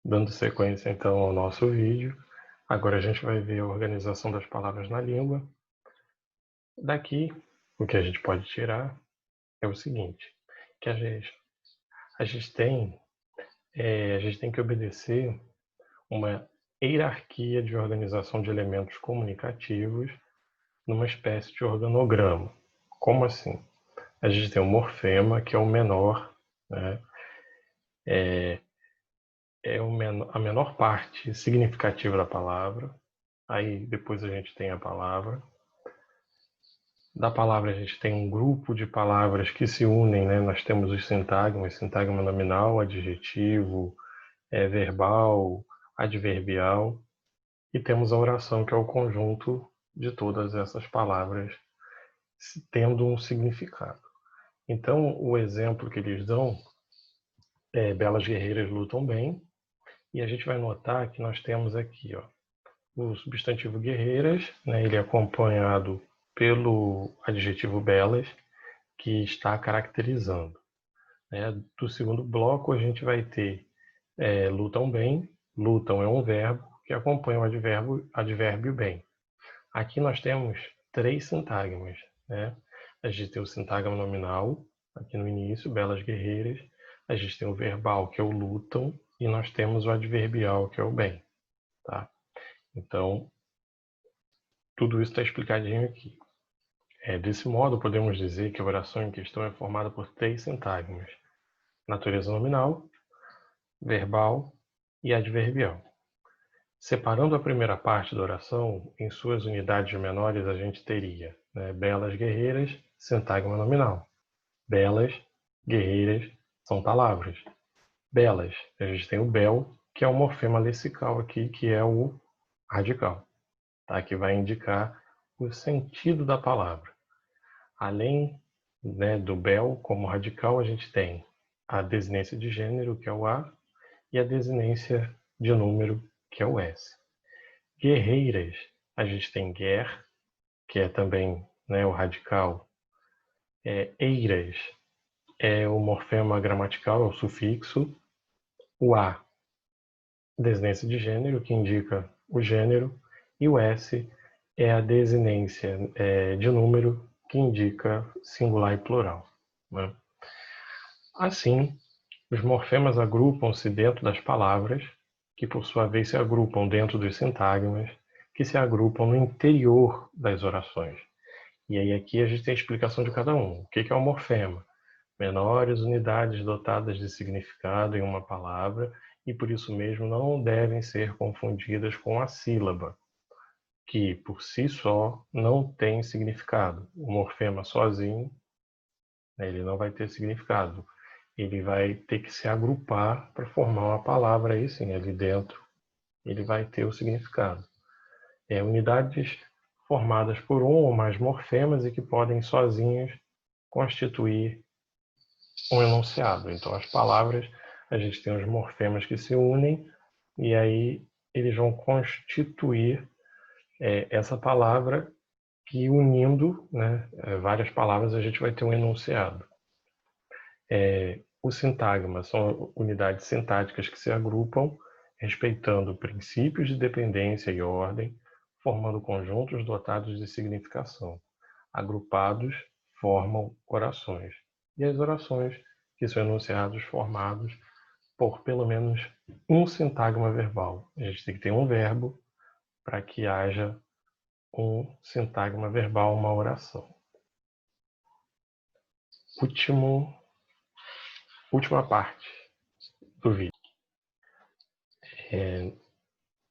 Dando sequência então ao nosso vídeo, agora a gente vai ver a organização das palavras na língua. Daqui, o que a gente pode tirar é o seguinte, que a gente tem que obedecer uma hierarquia de organização de elementos comunicativos numa espécie de organograma. Como assim? A gente tem o morfema, que é o menor, né? A menor parte significativa da palavra. Aí depois a gente tem a palavra. Da palavra a gente tem um grupo de palavras que se unem, né? Nós temos os sintagmas, sintagma nominal, adjetivo, verbal, adverbial. E temos a oração, que é o conjunto de todas essas palavras tendo um significado. Então, o exemplo que eles dão é belas guerreiras lutam bem. E a gente vai notar que nós temos aqui, ó, o substantivo guerreiras, né? Ele é acompanhado pelo adjetivo belas, que está caracterizando. Né? Do segundo bloco, a gente vai ter lutam bem. Lutam é um verbo que acompanha o advérbio bem. Aqui nós temos três sintagmas. Né? A gente tem o sintagma nominal, aqui no início, belas guerreiras. A gente tem o verbal, que é o lutam, e nós temos o adverbial, que é o bem. Tá? Então, tudo isso está explicadinho aqui. Desse modo, podemos dizer que a oração em questão é formada por três sintagmas: natureza nominal, verbal e adverbial. Separando a primeira parte da oração, em suas unidades menores, a gente teria, né, belas guerreiras, sintagma nominal. Belas, guerreiras, são palavras. Belas, a gente tem o bel, que é o morfema lessical aqui, que é o radical, tá? Que vai indicar o sentido da palavra. Além, né, do bel como radical, a gente tem a desinência de gênero, que é o a, e a desinência de número, que é o s. Guerreiras, a gente tem guer, que é também, né, o radical. Eiras é o morfema gramatical, é o sufixo. O a, desinência de gênero, que indica o gênero. E o s é a desinência de número, que indica singular e plural. Né? Assim, os morfemas agrupam-se dentro das palavras, que por sua vez se agrupam dentro dos sintagmas, que se agrupam no interior das orações. E aí aqui a gente tem a explicação de cada um. O que é o morfema? Menores unidades dotadas de significado em uma palavra e por isso mesmo não devem ser confundidas com a sílaba, que por si só não tem significado. O morfema sozinho, né, ele não vai ter significado. Ele vai ter que se agrupar para formar uma palavra, aí sim, ali dentro ele vai ter o significado. Unidades formadas por um ou mais morfemas e que podem sozinhas constituir um enunciado. Então, as palavras, a gente tem os morfemas que se unem e aí eles vão constituir essa palavra, que unindo, né, várias palavras, a gente vai ter um enunciado. O sintagma são unidades sintáticas que se agrupam, respeitando princípios de dependência e ordem, formando conjuntos dotados de significação. Agrupados, formam orações. E as orações, que são enunciados formados por pelo menos um sintagma verbal. A gente tem que ter um verbo para que haja um sintagma verbal, uma oração. Última parte do vídeo.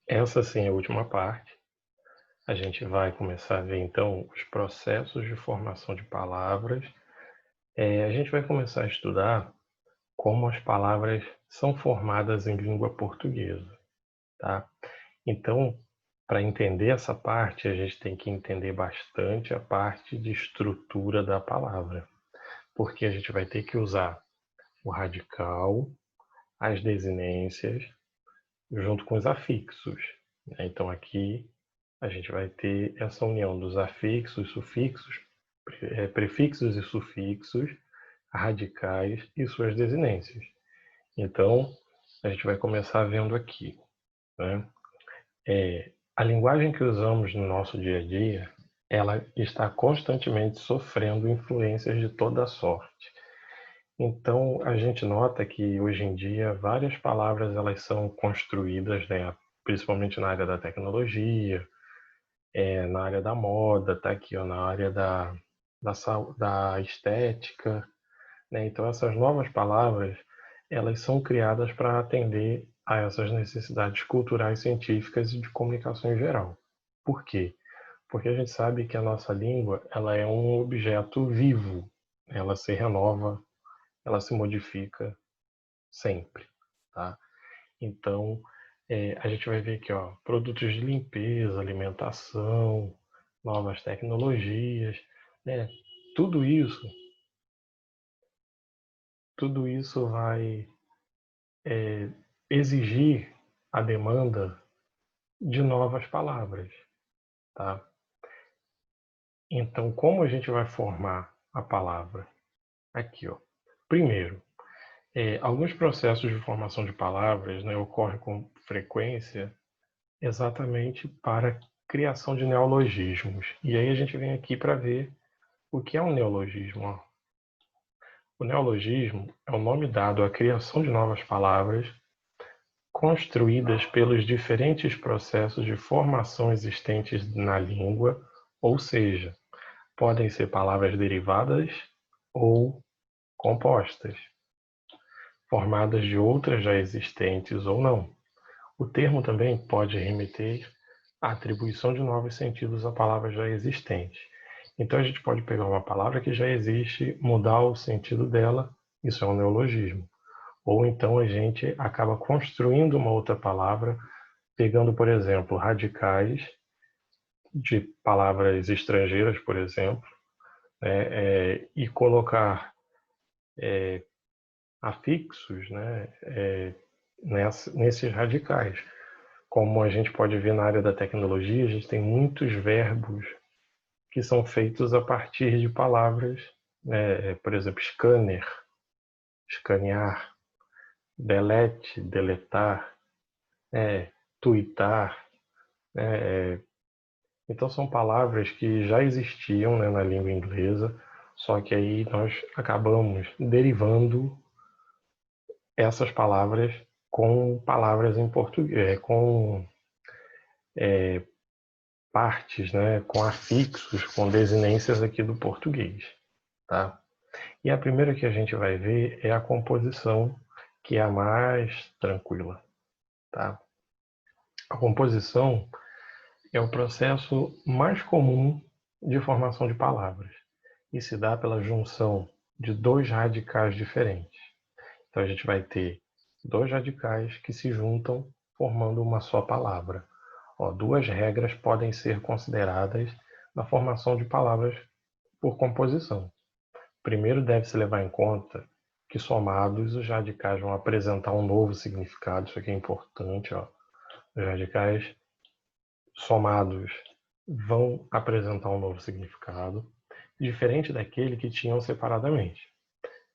Essa sim é a última parte. A gente vai começar a ver então os processos de formação de palavras. A gente vai começar a estudar como as palavras são formadas em língua portuguesa, tá? Então, para entender essa parte, a gente tem que entender bastante a parte de estrutura da palavra, porque a gente vai ter que usar o radical, as desinências, junto com os afixos. Né? Então, aqui a gente vai ter essa união dos afixos, sufixos, prefixos e sufixos, radicais e suas desinências. Então, A gente vai começar vendo aqui, né? A linguagem que usamos no nosso dia a dia, ela está constantemente sofrendo influências de toda sorte. Então, a gente nota que hoje em dia várias palavras elas são construídas, né, principalmente na área da tecnologia, na área da moda, tá aqui, ó, na área da estética, né? Então, essas novas palavras elas são criadas para atender a essas necessidades culturais, científicas e de comunicação em geral. Por quê? Porque a gente sabe que a nossa língua ela é um objeto vivo, ela se renova, ela se modifica sempre, tá? Então, a gente vai ver aqui, ó, produtos de limpeza, alimentação, novas tecnologias, né? Tudo isso, tudo isso vai exigir a demanda de novas palavras, tá? Então, como a gente vai formar a palavra? Aqui, ó. Primeiro, alguns processos de formação de palavras, né, ocorrem com frequência exatamente para a criação de neologismos. E aí a gente vem aqui para ver o que é um neologismo. Ó. O neologismo é o nome dado à criação de novas palavras construídas pelos diferentes processos de formação existentes na língua, ou seja, podem ser palavras derivadas ou compostas, formadas de outras já existentes ou não. O termo também pode remeter à atribuição de novos sentidos a palavras já existentes. Então a gente pode pegar uma palavra que já existe, mudar o sentido dela, isso é um neologismo. Ou então a gente acaba construindo uma outra palavra, pegando, por exemplo, radicais de palavras estrangeiras, por exemplo, né, e colocar afixos, né, nesses radicais. Como a gente pode ver na área da tecnologia, a gente tem muitos verbos que são feitos a partir de palavras, né, por exemplo, scanner, escanear, delete, deletar, tuitar. Então são palavras que já existiam, né, na língua inglesa, só que aí nós acabamos derivando essas palavras com palavras em português, com partes, né, com afixos, com desinências aqui do português, tá? E a primeira que a gente vai ver é a composição, que é a mais tranquila, tá? A composição é o processo mais comum de formação de palavras e se dá pela junção de dois radicais diferentes. Então a gente vai ter dois radicais que se juntam formando uma só palavra. Ó, duas regras podem ser consideradas na formação de palavras por composição. Primeiro deve-se levar em conta que somados os radicais vão apresentar um novo significado, isso aqui é importante, ó. Os radicais somados vão apresentar um novo significado, diferente daquele que tinham separadamente.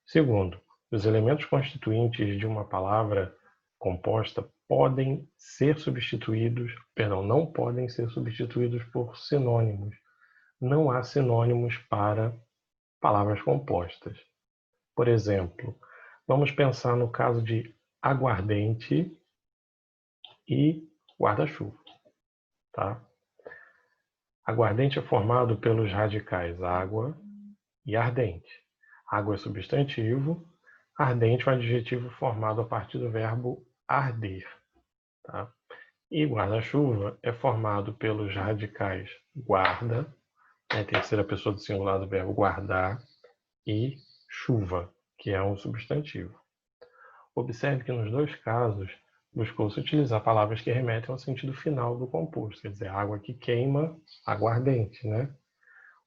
Segundo, os elementos constituintes de uma palavra composta não podem ser substituídos por sinônimos. Não há sinônimos para palavras compostas. Por exemplo, vamos pensar no caso de aguardente e guarda-chuva, tá? Aguardente é formado pelos radicais água e ardente. Água é substantivo, ardente é um adjetivo formado a partir do verbo arder, tá? E guarda-chuva é formado pelos radicais guarda, terceira pessoa do singular do verbo guardar, e chuva, que é um substantivo. Observe que nos dois casos buscou-se utilizar palavras que remetem ao sentido final do composto, quer dizer, água que queima, aguardente, né?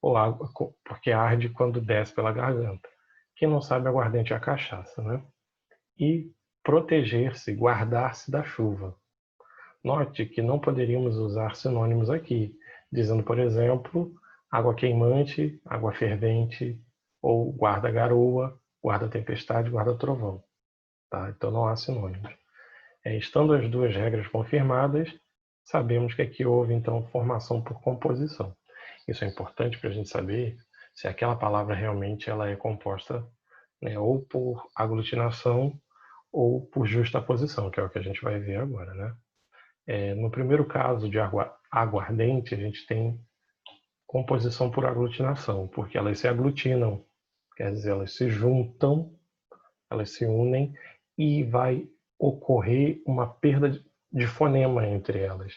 Ou água porque arde quando desce pela garganta. Quem não sabe, aguardente é a cachaça, né? E proteger-se, guardar-se da chuva. Note que não poderíamos usar sinônimos aqui, dizendo, por exemplo, água queimante, água fervente, ou guarda-garoa, guarda-tempestade, guarda-trovão. Tá? Então não há sinônimos. Estando as duas regras confirmadas, sabemos que aqui houve, então, formação por composição. Isso é importante para a gente saber se aquela palavra realmente ela é composta, né, ou por aglutinação ou por justaposição, que é o que a gente vai ver agora, né? No primeiro caso de aguardente, a gente tem composição por aglutinação, porque elas se aglutinam, quer dizer, elas se juntam, elas se unem e vai ocorrer uma perda de fonema entre elas.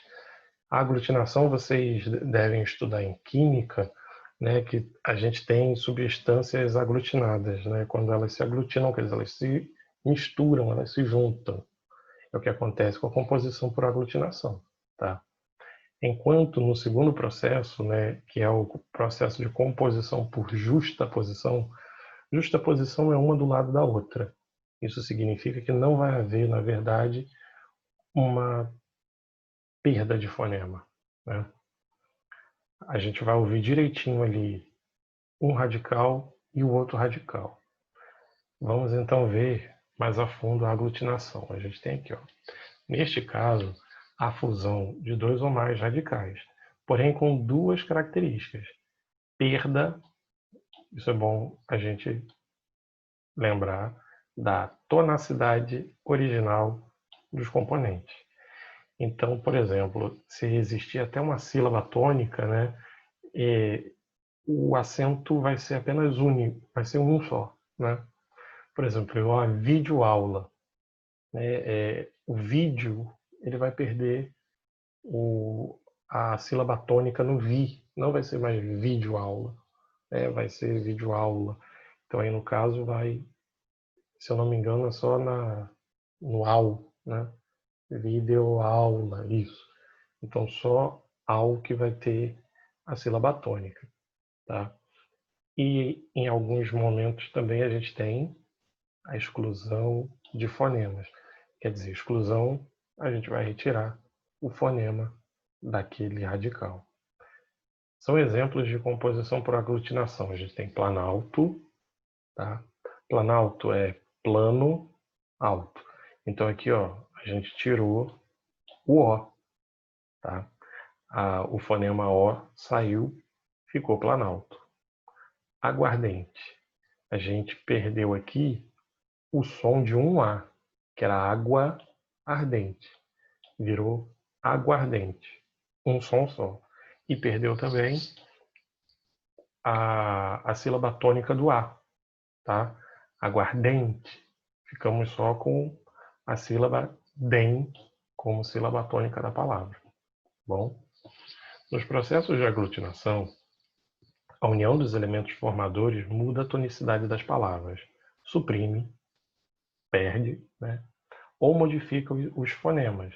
A aglutinação vocês devem estudar em química, né, que a gente tem substâncias aglutinadas, né, quando elas se aglutinam, quer dizer, elas se misturam, elas se juntam. É o que acontece com a composição por aglutinação, tá? Enquanto no segundo processo, né, que é o processo de composição por justaposição, justaposição é uma do lado da outra. Isso significa que não vai haver, na verdade, uma perda de fonema, né? A gente vai ouvir direitinho ali um radical e o outro radical. Vamos então ver mais a fundo a aglutinação. A gente tem aqui, ó, neste caso, a fusão de dois ou mais radicais, porém com duas características. Perda, isso é bom a gente lembrar, da tonacidade original dos componentes. Então, por exemplo, se existir até uma sílaba tônica, né, o acento vai ser apenas único, vai ser um só, né? Por exemplo, a videoaula, né, o vídeo ele vai perder a sílaba tônica no vi, não vai ser mais videoaula, né, vai ser videoaula. Então aí no caso vai, se eu não me engano, é só no ao, né? Videoaula, isso. Então só ao que vai ter a sílaba tônica, tá? E em alguns momentos também a gente tem a exclusão de fonemas. Quer dizer, exclusão, a gente vai retirar o fonema daquele radical. São exemplos de composição por aglutinação. A gente tem planalto, tá? Planalto é plano alto. Então aqui, ó, a gente tirou o O, tá? O fonema O saiu, ficou planalto. Aguardente. A gente perdeu aqui o som de um A, que era água ardente. Virou aguardente. Um som só. E perdeu também a sílaba tônica do A, tá? Aguardente. Ficamos só com a sílaba DEM como sílaba tônica da palavra. Bom, nos processos de aglutinação, a união dos elementos formadores muda a tonicidade das palavras, suprime, perde, né? Ou modifica os fonemas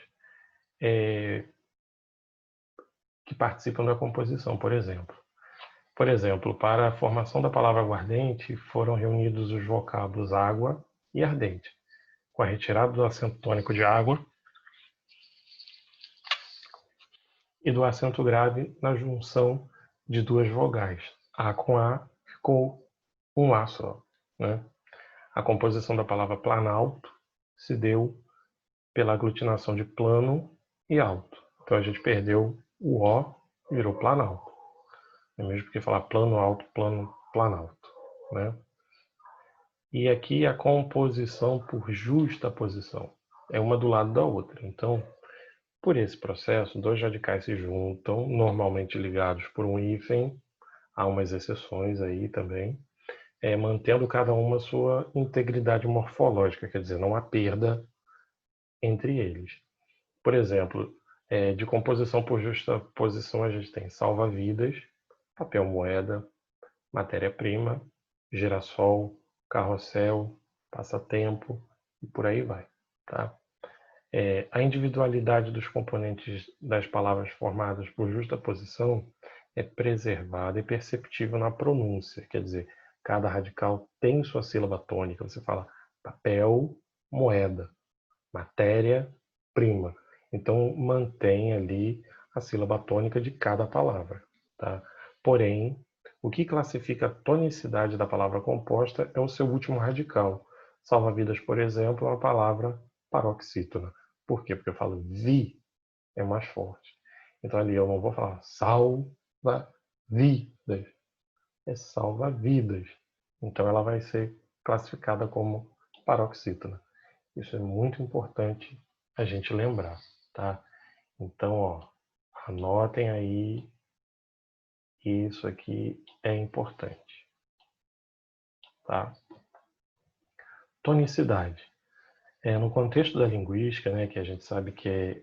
que participam da composição, por exemplo. Por exemplo, para a formação da palavra aguardente, foram reunidos os vocábulos água e ardente, com a retirada do acento tônico de água e do acento grave na junção de duas vogais. A com A ficou um A só, né? A composição da palavra planalto se deu pela aglutinação de plano e alto. Então a gente perdeu o O, virou planalto. É mesmo que falar plano alto, plano planalto, né? E aqui a composição por justaposição é uma do lado da outra. Então, por esse processo, dois radicais se juntam, normalmente ligados por um hífen, há umas exceções aí também, mantendo cada uma sua integridade morfológica, quer dizer, não há perda entre eles. Por exemplo, de composição por justaposição a gente tem salva-vidas, papel moeda, matéria-prima, girassol, carrossel, passatempo e por aí vai, tá? A individualidade dos componentes das palavras formadas por justaposição é preservada e perceptível na pronúncia, quer dizer, cada radical tem sua sílaba tônica. Você fala papel, moeda, matéria, prima. Então mantém ali a sílaba tônica de cada palavra, tá? Porém, o que classifica a tonicidade da palavra composta é o seu último radical. Salva-vidas, por exemplo, é uma palavra paroxítona. Por quê? Porque eu falo vi, é mais forte. Então ali eu não vou falar salva-vidas, é salva-vidas. Então ela vai ser classificada como paroxítona. Isso é muito importante a gente lembrar, tá? Então, ó, anotem aí, isso aqui é importante, tá? Tonicidade. No contexto da linguística, né, que a gente sabe que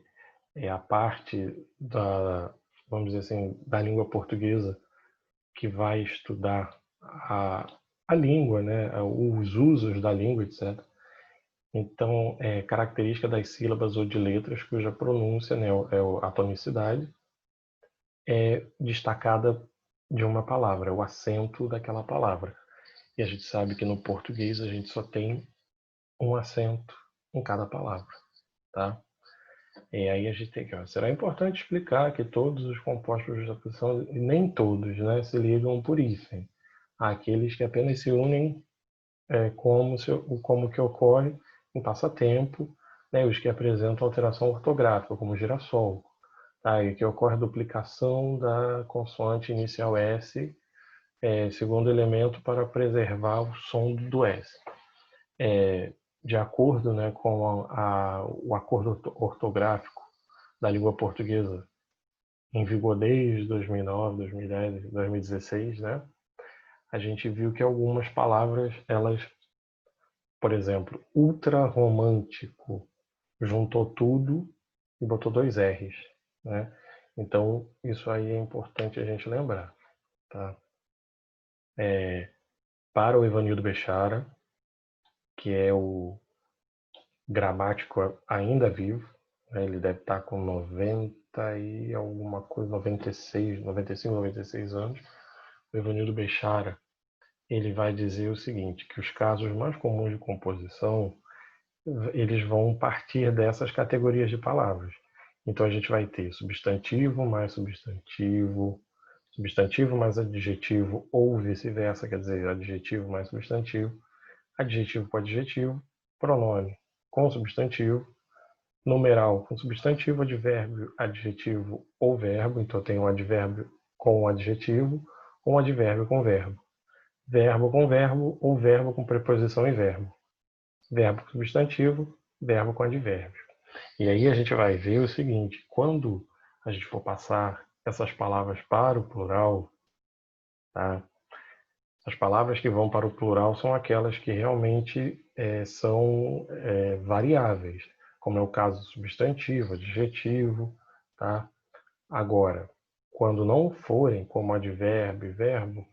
é a parte da, vamos dizer assim, da língua portuguesa que vai estudar a língua, né, os usos da língua, etc. Então, é característica das sílabas ou de letras cuja pronúncia, né, a tonicidade, é destacada de uma palavra, o acento daquela palavra. E a gente sabe que no português a gente só tem um acento em cada palavra, tá? E aí a gente tem que, será importante explicar que todos os compostos de justaposição, nem todos, né, se ligam por hífen. Há aqueles que apenas se unem como que ocorre em passatempo, né, os que apresentam alteração ortográfica, como girassol, tá? E que ocorre a duplicação da consoante inicial S, segundo elemento para preservar o som do S. De acordo, né, com o acordo ortográfico da língua portuguesa em vigor desde 2009, 2010, 2016, né? A gente viu que algumas palavras, elas, por exemplo, ultrarromântico, juntou tudo e botou dois R's, né? Então, isso aí é importante a gente lembrar, tá? Para o Evanildo Bechara, que é o gramático ainda vivo, né? Ele deve estar com 90 e alguma coisa, 96, 95, 96 anos. O Evanildo Bechara, ele vai dizer o seguinte, que os casos mais comuns de composição, eles vão partir dessas categorias de palavras. Então a gente vai ter substantivo mais substantivo, substantivo mais adjetivo ou vice-versa, quer dizer, adjetivo mais substantivo, adjetivo com adjetivo, pronome com substantivo, numeral com substantivo, advérbio, adjetivo ou verbo, então tem um advérbio com adjetivo, um advérbio com verbo. Verbo com verbo ou verbo com preposição e verbo. Verbo com substantivo, verbo com advérbio. E aí a gente vai ver o seguinte, quando a gente for passar essas palavras para o plural, tá? As palavras que vão para o plural são aquelas que realmente são variáveis, como é o caso do substantivo, adjetivo, tá? Agora, quando não forem como advérbio e verbo,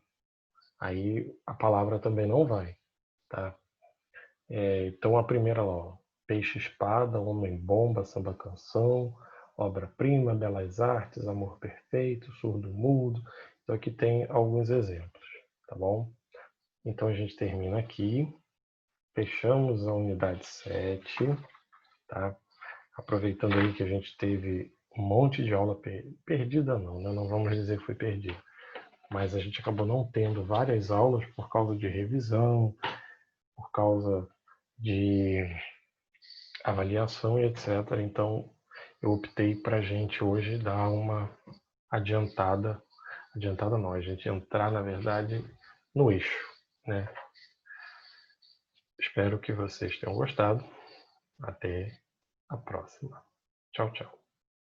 aí a palavra também não vai, tá? Então a primeira lá, ó, peixe-espada, homem-bomba, samba-canção, obra-prima, belas artes, amor perfeito, surdo-mudo. Então aqui tem alguns exemplos, tá bom? Então a gente termina aqui, fechamos a unidade 7, tá? Aproveitando aí que a gente teve um monte de aula perdida não, né? Não vamos dizer que foi perdida, mas a gente acabou não tendo várias aulas por causa de revisão, por causa de avaliação e etc. Então eu optei para a gente hoje dar uma adiantada não, a gente entrar na verdade no eixo, né? Espero que vocês tenham gostado. Até a próxima. Tchau, tchau.